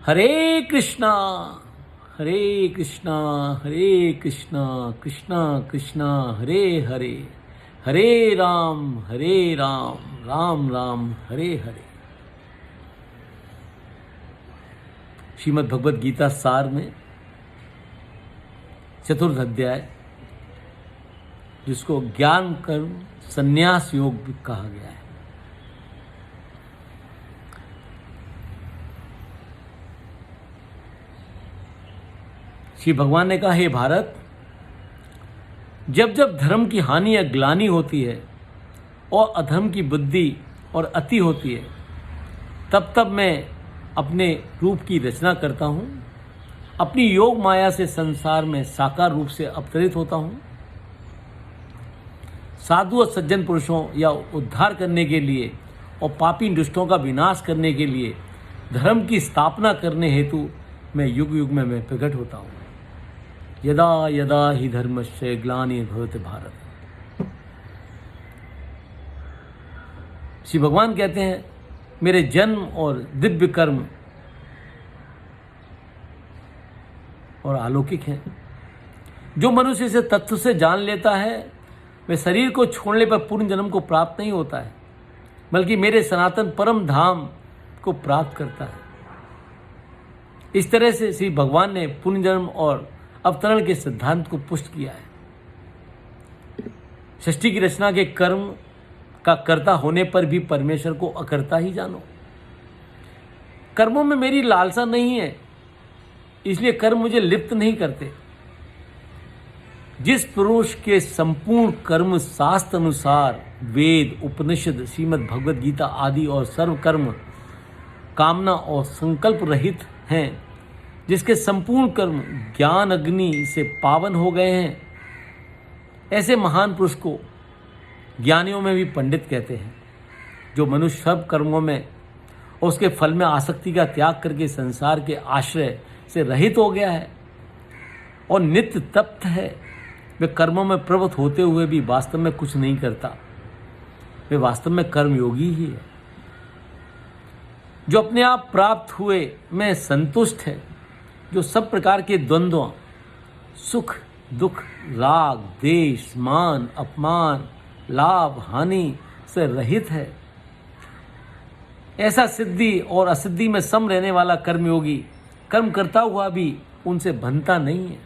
हरे कृष्णा हरे कृष्णा हरे कृष्णा कृष्णा कृष्णा हरे हरे हरे राम राम राम हरे हरे। श्रीमद् भगवद गीता सार में चतुर्थ अध्याय, जिसको ज्ञान कर्म संन्यास योग भी कहा गया है। श्री भगवान ने कहा, हे भारत, जब जब धर्म की हानि या ग्लानि होती है और अधर्म की बुद्धि और अति होती है, तब तब मैं अपने रूप की रचना करता हूँ, अपनी योग माया से संसार में साकार रूप से अवतरित होता हूँ। साधु और सज्जन पुरुषों या उद्धार करने के लिए और पापी दुष्टों का विनाश करने के लिए, धर्म की स्थापना करने हेतु मैं युग युग में प्रकट होता हूँ। यदा यदा ही धर्मस्य ग्लानिर्भवति भारत। श्री भगवान कहते हैं, मेरे जन्म और दिव्य कर्म और अलौकिक हैं। जो मनुष्य इसे तत्व से जान लेता है, वह शरीर को छोड़ने पर पूर्ण जन्म को प्राप्त नहीं होता है, बल्कि मेरे सनातन परम धाम को प्राप्त करता है। इस तरह से श्री भगवान ने पुण्य जन्म और अवतरण के सिद्धांत को पुष्ट किया है। सृष्टि की रचना के कर्म का कर्ता होने पर भी परमेश्वर को अकर्ता ही जानो। कर्मों में मेरी लालसा नहीं है, इसलिए कर्म मुझे लिप्त नहीं करते। जिस पुरुष के संपूर्ण कर्म शास्त्र अनुसार वेद, उपनिषद, श्रीमद् भगवद गीता आदि और सर्व कर्म कामना और संकल्प रहित हैं, जिसके संपूर्ण कर्म ज्ञान अग्नि से पावन हो गए हैं, ऐसे महान पुरुष को ज्ञानियों में भी पंडित कहते हैं। जो मनुष्य सब कर्मों में और उसके फल में आसक्ति का त्याग करके संसार के आश्रय से रहित हो गया है और नित्य तप्त है, वे कर्मों में प्रवृत्त होते हुए भी वास्तव में कुछ नहीं करता, वे वास्तव में कर्मयोगी ही है। जो अपने आप प्राप्त हुए में संतुष्ट है, जो सब प्रकार के द्वंद्वों, सुख दुख, राग द्वेष, मान अपमान, लाभ हानि से रहित है, ऐसा सिद्धि और असिद्धि में सम रहने वाला कर्मयोगी कर्म करता हुआ भी उनसे बंधता नहीं है।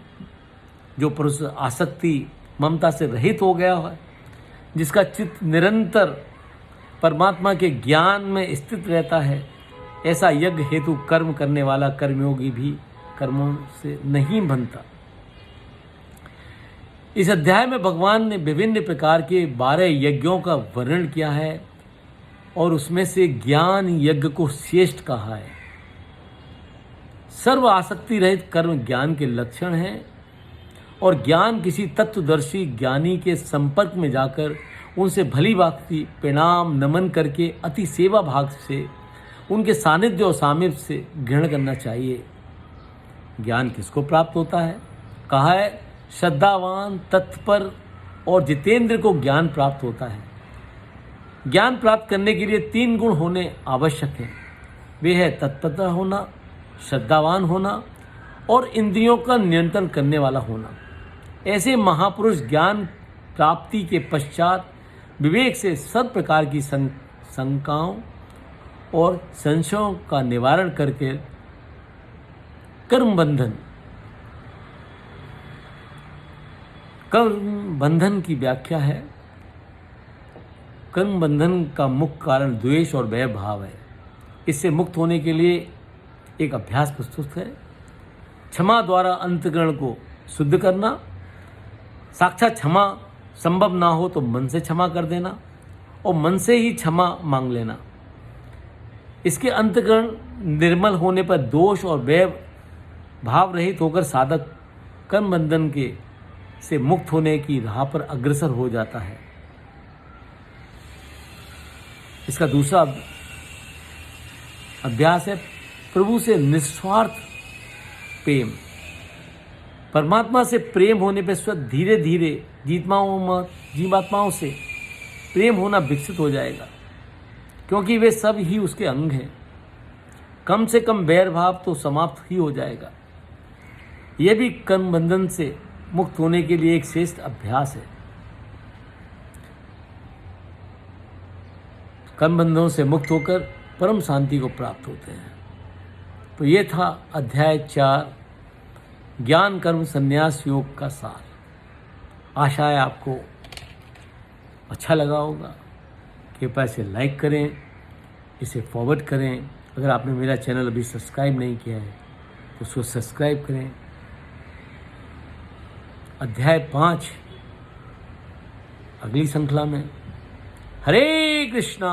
जो पुरुष आसक्ति ममता से रहित हो गया है, जिसका चित्त निरंतर परमात्मा के ज्ञान में स्थित रहता है, ऐसा यज्ञ हेतु कर्म करने वाला कर्मयोगी भी कर्मों से नहीं बंधता। इस अध्याय में भगवान ने विभिन्न प्रकार के 12 यज्ञों का वर्णन किया है और उसमें से ज्ञान यज्ञ को श्रेष्ठ कहा है। सर्व आसक्ति रहित कर्म ज्ञान के लक्षण हैं और ज्ञान किसी तत्वदर्शी ज्ञानी के संपर्क में जाकर उनसे भली भांति प्रणाम नमन करके अति सेवा भाव से उनके सानिध्य और सामीप्य से ग्रहण करना चाहिए। ज्ञान किसको प्राप्त होता है? कहा है, श्रद्धावान, तत्पर और जितेंद्र को ज्ञान प्राप्त होता है। ज्ञान प्राप्त करने के लिए 3 गुण होने आवश्यक हैं। वे है तत्पर होना, श्रद्धावान होना और इंद्रियों का नियंत्रण करने वाला होना। ऐसे महापुरुष ज्ञान प्राप्ति के पश्चात विवेक से सब प्रकार की शंकाओं और संशयों का निवारण करके कर्म बंधन की व्याख्या है। कर्म बंधन का मुख्य कारण द्वेष और भय भाव है। इससे मुक्त होने के लिए एक अभ्यास प्रस्तुत है। क्षमा द्वारा अंतःकरण को शुद्ध करना। साक्षात क्षमा संभव ना हो तो मन से क्षमा कर देना और मन से ही क्षमा मांग लेना। इसके अंतःकरण निर्मल होने पर दोष और भय भाव रहित होकर साधक कर्म बंधन के से मुक्त होने की राह पर अग्रसर हो जाता है। इसका दूसरा अभ्यास है प्रभु से निस्वार्थ प्रेम। परमात्मा से प्रेम होने पर स्वतः धीरे धीरे जीवात्माओं से प्रेम होना विकसित हो जाएगा, क्योंकि वे सब ही उसके अंग हैं। कम से कम बैर भाव तो समाप्त ही हो जाएगा। यह भी कर्म बंधन से मुक्त होने के लिए एक श्रेष्ठ अभ्यास है। कर्म बंधनों से मुक्त होकर परम शांति को प्राप्त होते हैं। तो ये था अध्याय 4 ज्ञान कर्म संन्यास योग का सार। आशा है आपको अच्छा लगा होगा। कृपया इसे लाइक करें, इसे फॉरवर्ड करें। अगर आपने मेरा चैनल अभी सब्सक्राइब नहीं किया है तो उसको सब्सक्राइब करें। अध्याय 5 अगली श्रृंखला में। हरे कृष्णा।